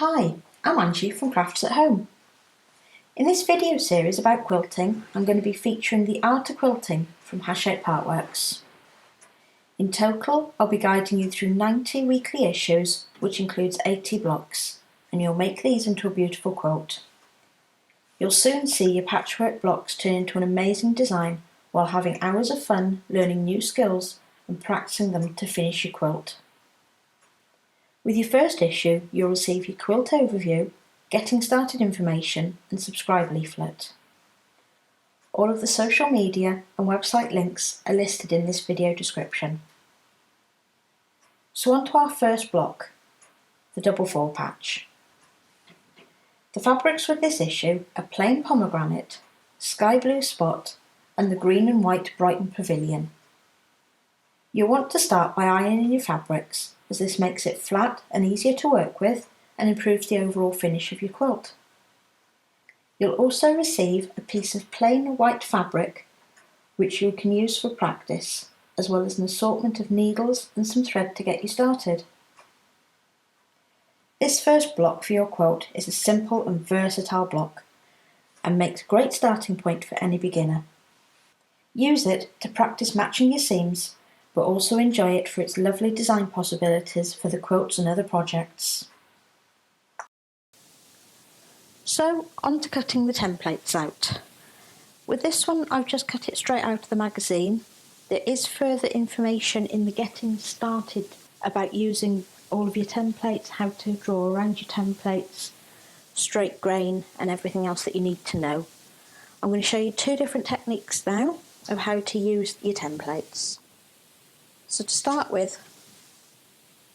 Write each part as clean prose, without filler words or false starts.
Hi, I'm Angie from Crafts at Home. In this video series about quilting, I'm going to be featuring the art of quilting from Hash-Out Partworks. In total, I'll be guiding you through 90 weekly issues, which includes 80 blocks, and you'll make these into a beautiful quilt. You'll soon see your patchwork blocks turn into an amazing design while having hours of fun learning new skills and practicing them to finish your quilt. With your first issue, you'll receive your quilt overview, getting started information and subscribe leaflet. All of the social media and website links are listed in this video description. So on to our first block, the double four patch. The fabrics with this issue are plain pomegranate, sky blue spot and the green and white Brighton pavilion. You'll want to start by ironing your fabrics, as this makes it flat and easier to work with and improves the overall finish of your quilt. You'll also receive a piece of plain white fabric which you can use for practice, as well as an assortment of needles and some thread to get you started. This first block for your quilt is a simple and versatile block and makes a great starting point for any beginner. Use it to practice matching your seams, but also enjoy it for its lovely design possibilities for the quilts and other projects. So, on to cutting the templates out. With this one, I've just cut it straight out of the magazine. There is further information in the getting started about using all of your templates, how to draw around your templates, straight grain and everything else that you need to know. I'm going to show you two different techniques now of how to use your templates. So to start with,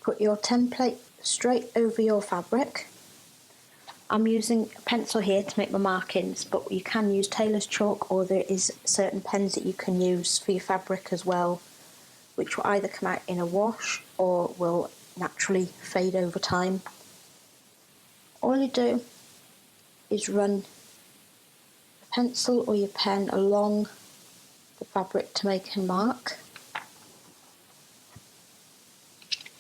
put your template straight over your fabric. I'm using a pencil here to make my markings, but you can use tailor's chalk, or there is certain pens that you can use for your fabric as well, which will either come out in a wash or will naturally fade over time. All you do is run the pencil or your pen along the fabric to make a mark.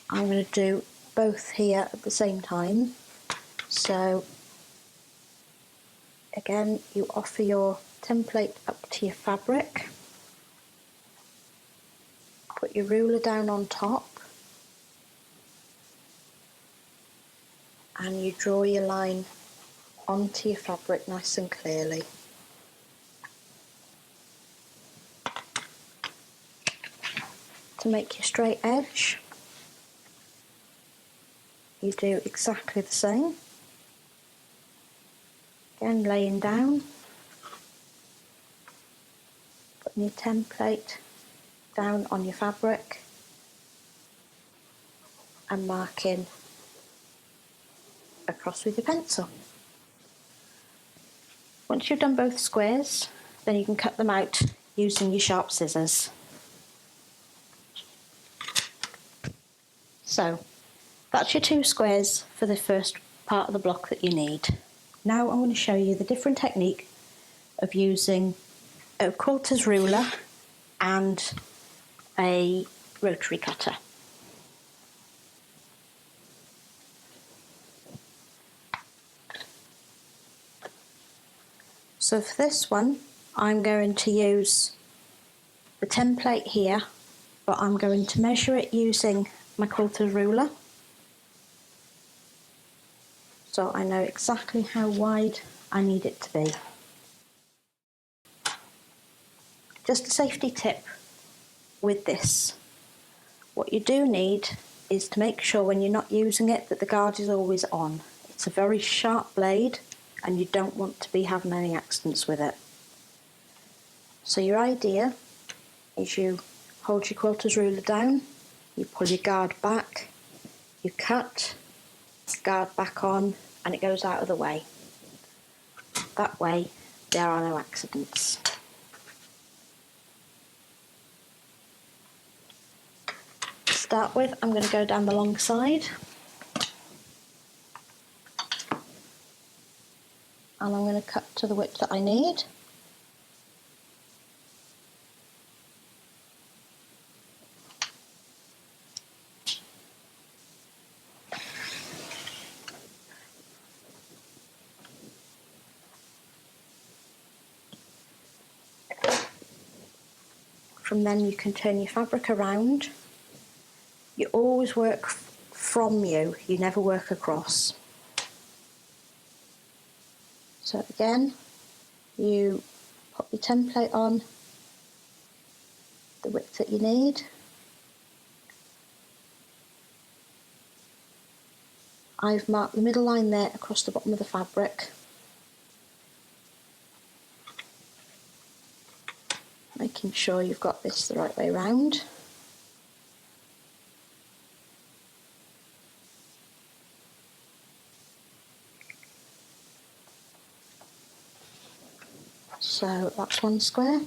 I'm going to do both here at the same time. So again, you offer your template up to your fabric, put your ruler down on top and you draw your line onto your fabric nice and clearly. To make your straight edge, you do exactly the same. Again, laying down, putting your template down on your fabric and marking across with your pencil. Once you've done both squares, then you can cut them out using your sharp scissors. So that's your two squares for the first part of the block that you need. Now I'm going to show you the different technique of using a quilter's ruler and a rotary cutter. So for this one, I'm going to use the template here, but I'm going to measure it using my quilter's ruler. So I know exactly how wide I need it to be. Just a safety tip with this. What you do need is to make sure when you're not using it that the guard is always on. It's a very sharp blade and you don't want to be having any accidents with it. So your idea is you hold your quilter's ruler down, you pull your guard back, you cut, guard back on, and it goes out of the way. That way there are no accidents. To start with, I'm going to go down the long side and I'm going to cut to the width that I need. from then you can turn your fabric around. You always work from you never work across. So again, you pop your template on the width that you need. I've marked the middle line there across the bottom of the fabric. Making sure you've got this the right way round. So that's one square.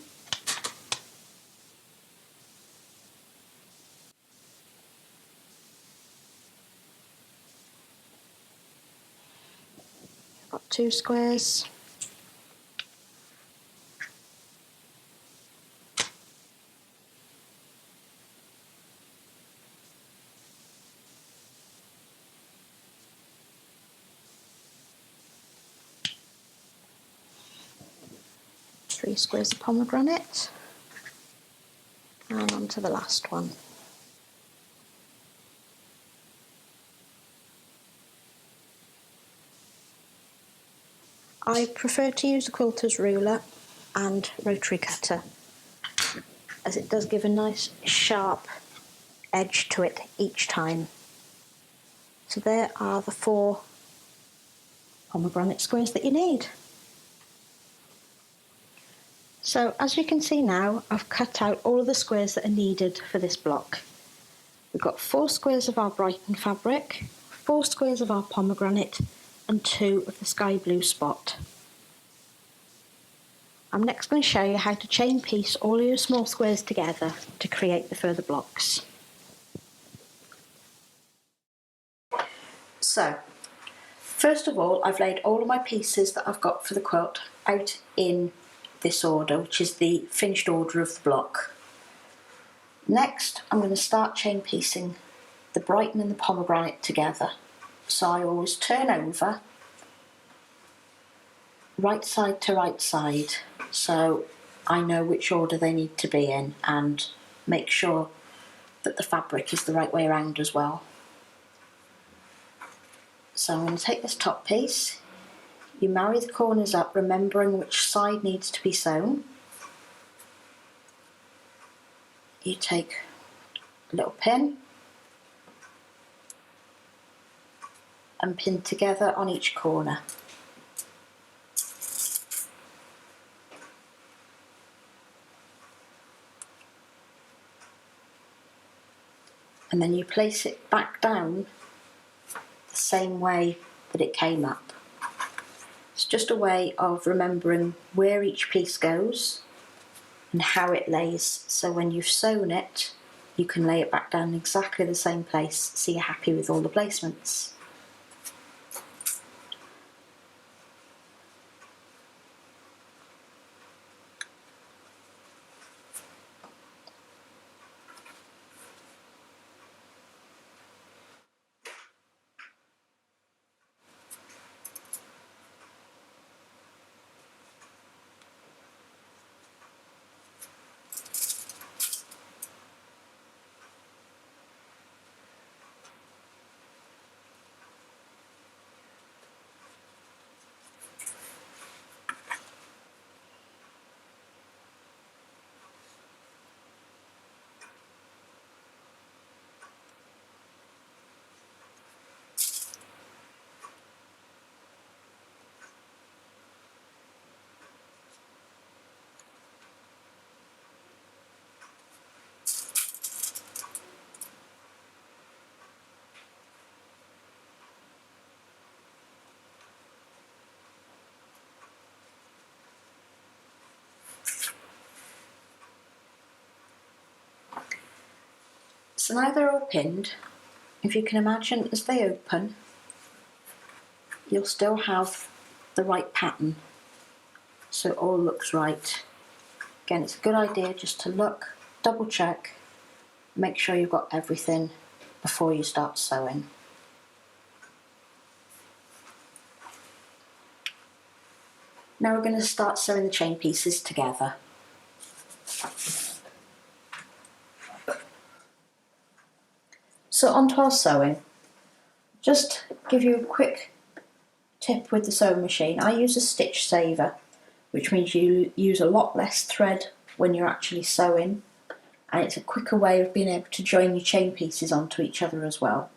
I've got 2 squares. Three squares of pomegranate, and on to the last one. I prefer to use a quilter's ruler and rotary cutter, as it does give a nice sharp edge to it each time. So there are the 4 pomegranate squares that you need. So as you can see now, I've cut out all of the squares that are needed for this block. We've got 4 squares of our Brighton fabric, 4 squares of our pomegranate, and 2 of the sky blue spot. I'm next going to show you how to chain piece all your small squares together to create the further blocks. So, first of all, I've laid all of my pieces that I've got for the quilt out in this order, which is the finished order of the block. Next, I'm going to start chain piecing the Brighton and the pomegranate together. So I always turn over right side to right side, so I know which order they need to be in, and make sure that the fabric is the right way around as well. So I'm going to take this top piece, you marry the corners up, remembering which side needs to be sewn. You take a little pin and pin together on each corner. And then you place it back down the same way that it came up. It's just a way of remembering where each piece goes and how it lays, so when you've sewn it, you can lay it back down exactly the same place, so you're happy with all the placements. So now they're all pinned, if you can imagine as they open, you'll still have the right pattern, so it all looks right. Again, it's a good idea just to look, double check, make sure you've got everything before you start sewing. Now we're going to start sewing the chain pieces together. So on to our sewing. Just give you a quick tip with the sewing machine. I use a stitch saver, which means you use a lot less thread when you're actually sewing, and it's a quicker way of being able to join your chain pieces onto each other as well.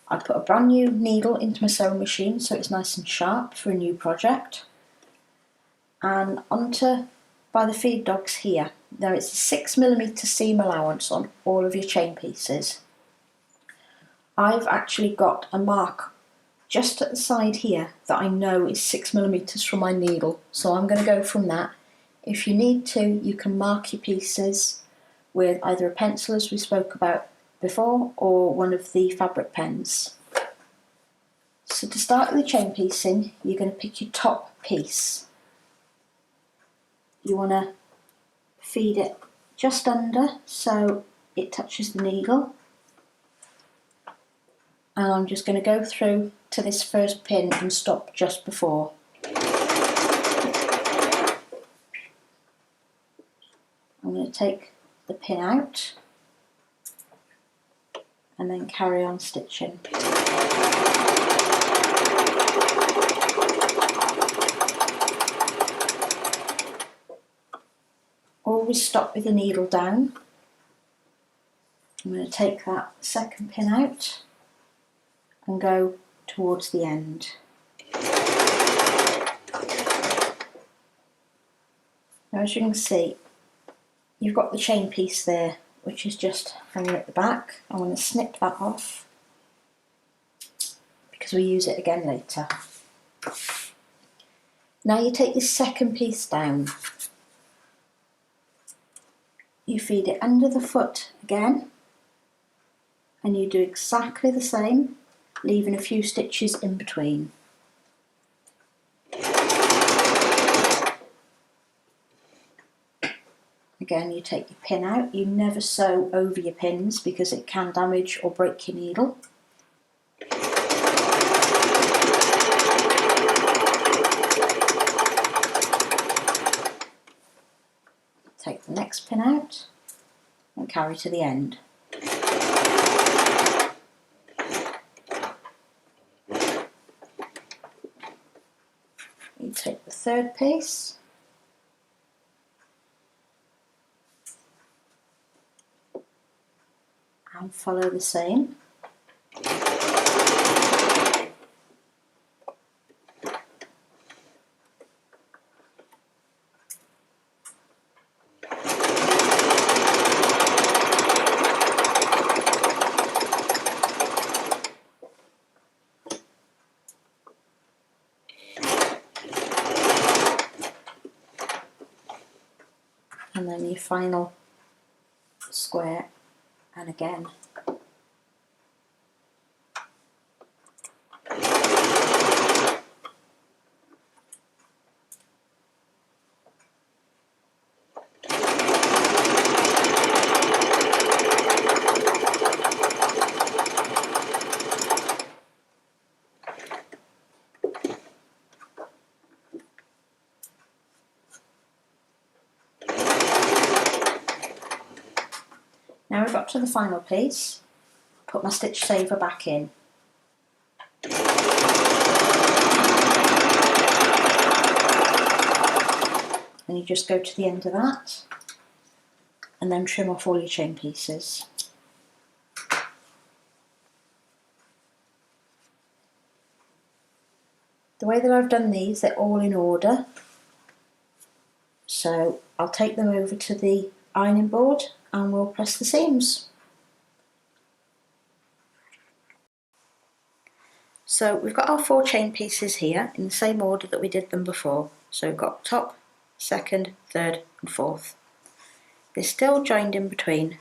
I put a brand new needle into my sewing machine so it's nice and sharp for a new project. And onto by the feed dogs here. Now it's a 6mm seam allowance on all of your chain pieces. I've actually got a mark just at the side here that I know is 6mm from my needle, so I'm going to go from that. If you need to, you can mark your pieces with either a pencil, as we spoke about before, or one of the fabric pens. So to start with the chain piecing, you're going to pick your top piece. You want to feed it just under so it touches the needle. And I'm just going to go through to this first pin and stop just before. I'm going to take the pin out and then carry on stitching. Always stop with the needle down. I'm going to take that second pin out and go towards the end. Now, as you can see, you've got the chain piece there, which is just hanging at the back. I'm going to snip that off because we use it again later. Now you take this second piece down. You feed it under the foot again, and you do exactly the same, leaving a few stitches in between. Again, you take your pin out. You never sew over your pins because it can damage or break your needle. Take the next pin out and carry to the end. You take the third piece and follow the same. And then your final square, and again. Now we've got to the final piece, put my stitch saver back in. And you just go to the end of that and then trim off all your chain pieces. The way that I've done these, they're all in order. So I'll take them over to the ironing board and we'll press the seams. So we've got our 4 chain pieces here in the same order that we did them before. So we've got top, second, third and fourth. They're still joined in between,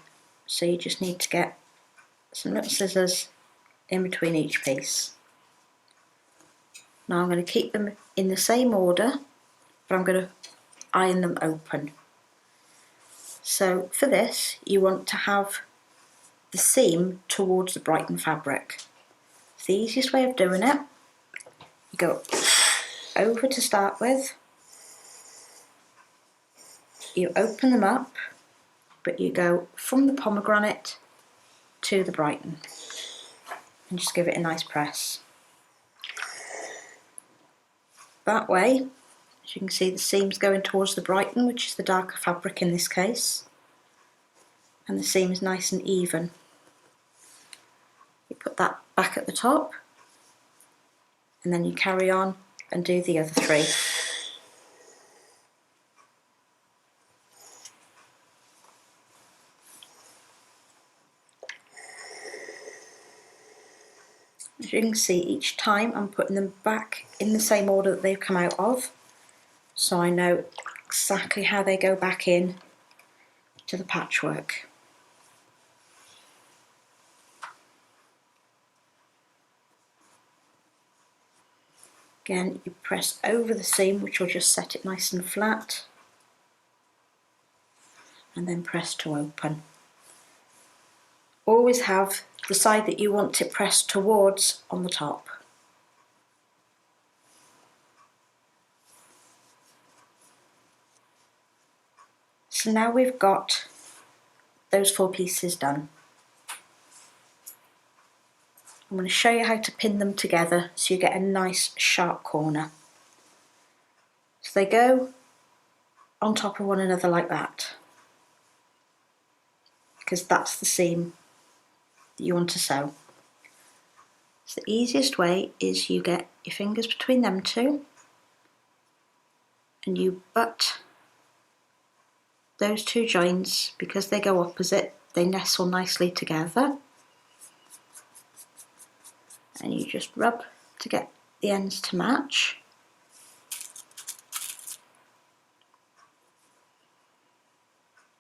so you just need to get some little scissors in between each piece. Now I'm going to keep them in the same order, but I'm going to iron them open. So for this, you want to have the seam towards the Brighton fabric. It's the easiest way of doing it. You go over to start with, you open them up, but you go from the pomegranate to the Brighton. and just give it a nice press. That way, as you can see, the seam's going towards the Brighton, which is the darker fabric in this case, and the seam is nice and even. You put that back at the top, and then you carry on and do the other three. As you can see, each time I'm putting them back in the same order that they've come out of, so I know exactly how they go back in to the patchwork. Again, you press over the seam, which will just set it nice and flat, and then press to open. Always have the side that you want it pressed towards on the top. So now we've got those 4 pieces done. I'm going to show you how to pin them together so you get a nice sharp corner. So they go on top of one another like that, because that's the seam that you want to sew. So the easiest way is you get your fingers between them two and you butt those 2 joins. Because they go opposite, they nestle nicely together, and you just rub to get the ends to match.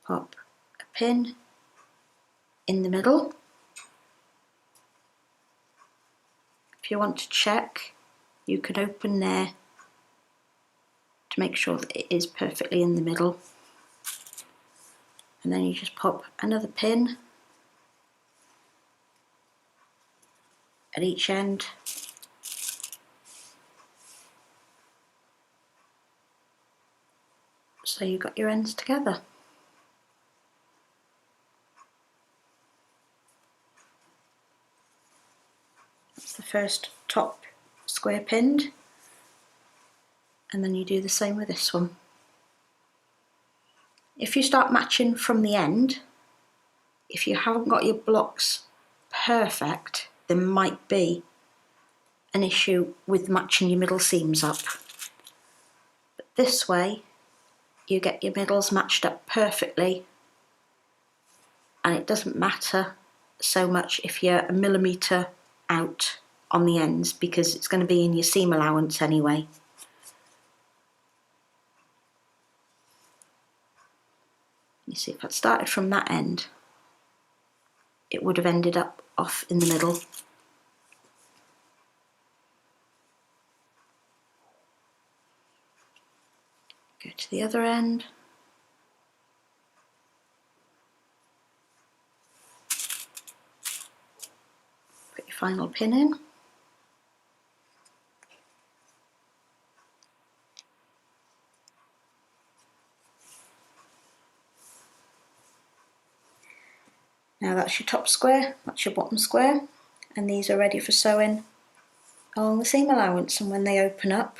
Pop a pin in the middle. If you want to check, you can open there to make sure that it is perfectly in the middle, and then you just pop another pin at each end, so you've got your ends together. That's the first top square pinned, and then you do the same with this one. If you start matching from the end, if you haven't got your blocks perfect, there might be an issue with matching your middle seams up. But this way, you get your middles matched up perfectly, and it doesn't matter so much if you're a millimetre out on the ends, because it's going to be in your seam allowance anyway. You see, if I'd started from that end, it would have ended up off in the middle. Go to the other end. Put your final pin in. Now that's your top square, that's your bottom square, and these are ready for sewing along the seam allowance, and when they open up,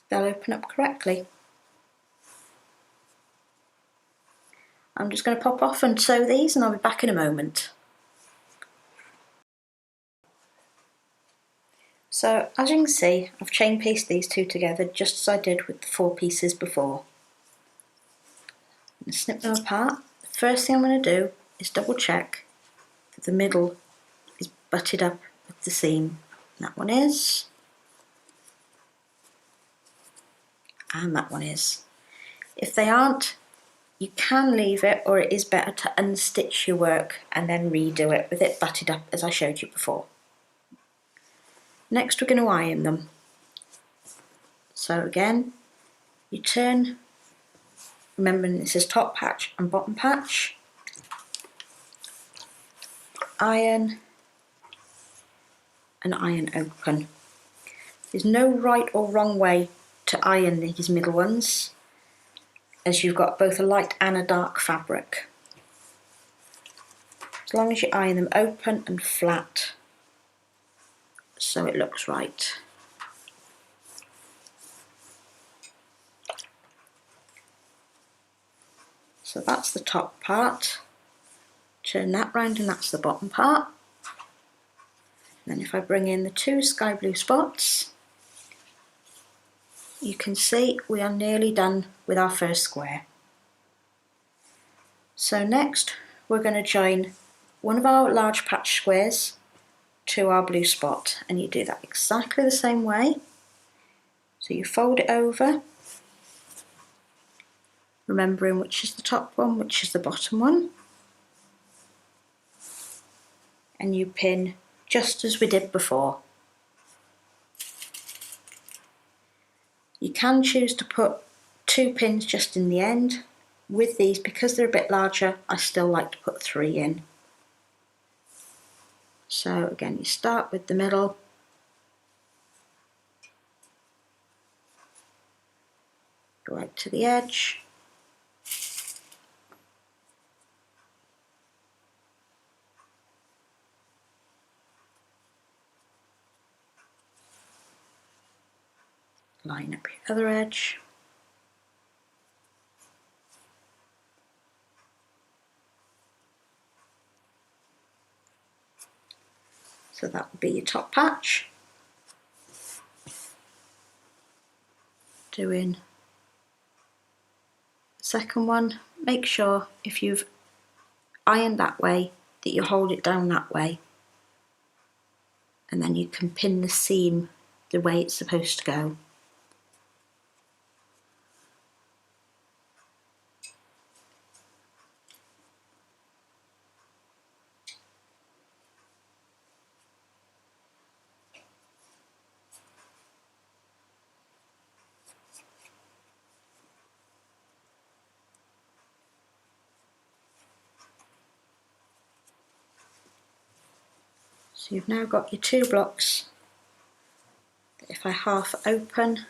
they'll open up correctly. I'm just going to pop off and sew these, and I'll be back in a moment. So as you can see, I've chain pieced these 2 together just as I did with the 4 pieces before. I'm going to snip them apart. The first thing I'm going to do is double check that the middle is butted up with the seam. That one is, and that one is. If they aren't, you can leave it, or it is better to unstitch your work and then redo it with it butted up as I showed you before. Next we're going to iron them. So again, you turn, remembering this is top patch and bottom patch, iron and iron open. There's no right or wrong way to iron these middle ones, as you've got both a light and a dark fabric. as long as you iron them open and flat so it looks right. So that's the top part. Turn that round and that's the bottom part. And then if I bring in the two sky blue spots, you can see we are nearly done with our first square. So next we're going to join one of our large patch squares to our blue spot, and you do that exactly the same way. So you fold it over, remembering which is the top one, which is the bottom one, and you pin just as we did before. You can choose to put 2 pins just in the end. With these, because they're a bit larger, I still like to put 3 in. So again, you start with the middle, go out to the edge, line up your other edge, so that would be your top patch. Doing the second one, make sure if you've ironed that way that you hold it down that way, and then you can pin the seam the way it's supposed to go. So you've now got your 2 blocks that if I half open,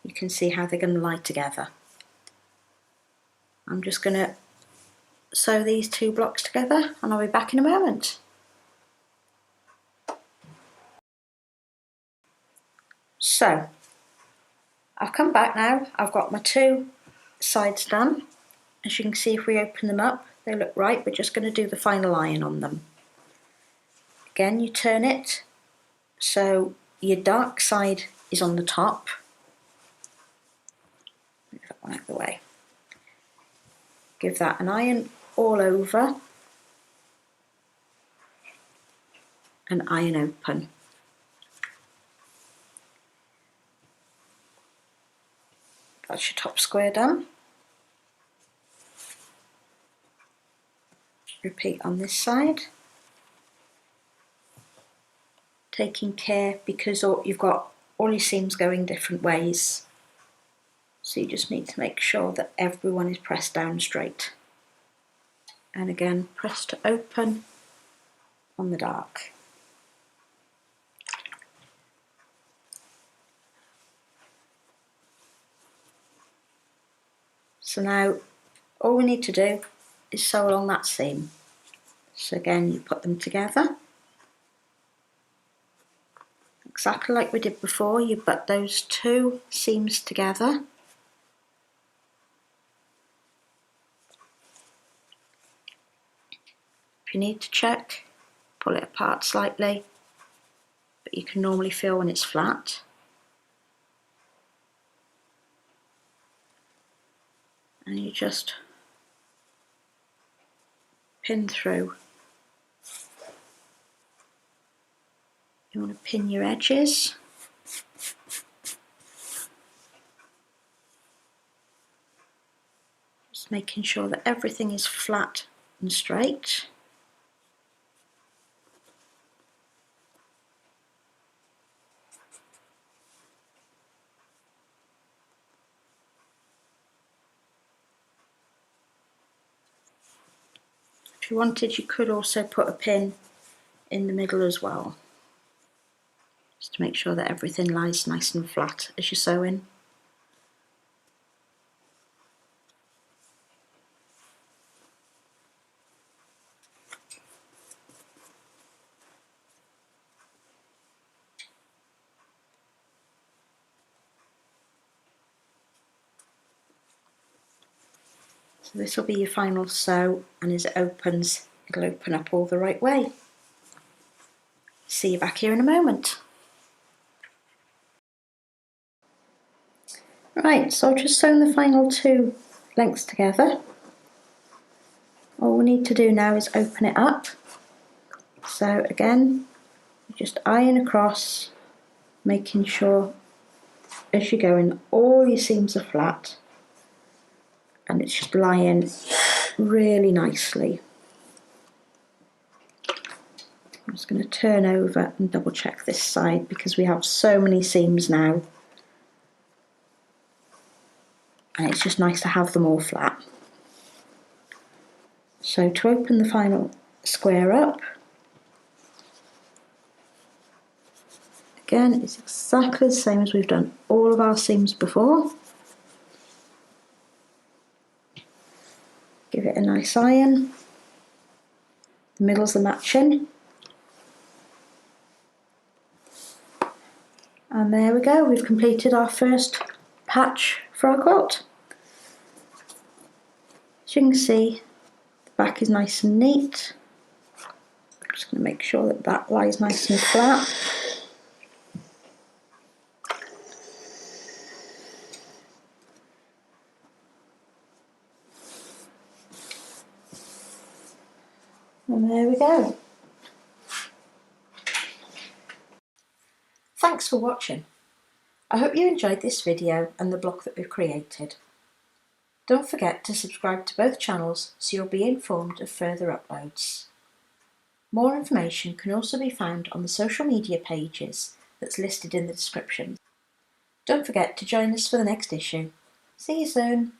you can see how they're going to lie together. I'm just going to sew these 2 blocks together and I'll be back in a moment. So I've come back now, I've got my 2 sides done. As you can see, if we open them up, they look right. We're just going to do the final iron on them. Again, you turn it so your dark side is on the top. Move that one out of the way. Give that an iron all over and iron open. That's your top square done. Repeat on this side. Taking care because you've got all your seams going different ways. So you just need to make sure that everyone is pressed down straight. And again, press to open on the dark. So now all we need to do is sew along that seam. So again, you put them together. Exactly like we did before, you butt those 2 seams together. If you need to check, pull it apart slightly, but you can normally feel when it's flat. And you just pin through. You want to pin your edges. Just making sure that everything is flat and straight. If you wanted, you could also put a pin in the middle as well, just to make sure that everything lies nice and flat as you're sewing. So this will be your final sew, and as it opens, it'll open up all the right way. See you back here in a moment. Right, so I've just sewn the final 2 lengths together. All we need to do now is open it up. So again, you just iron across, making sure as you're going all your seams are flat and it's just lying really nicely. I'm just going to turn over and double check this side because we have so many seams now, and it's just nice to have them all flat. So to open the final square up, again it's exactly the same as we've done all of our seams before. Give it a nice iron, the middles are matching, and there we go, we've completed our first patch for our quilt. As you can see, the back is nice and neat. I'm just going to make sure that that lies nice and flat. And there we go. Thanks for watching. I hope you enjoyed this video and the block that we've created. Don't forget to subscribe to both channels so you'll be informed of further uploads. More information can also be found on the social media pages that's listed in the description. Don't forget to join us for the next issue. See you soon!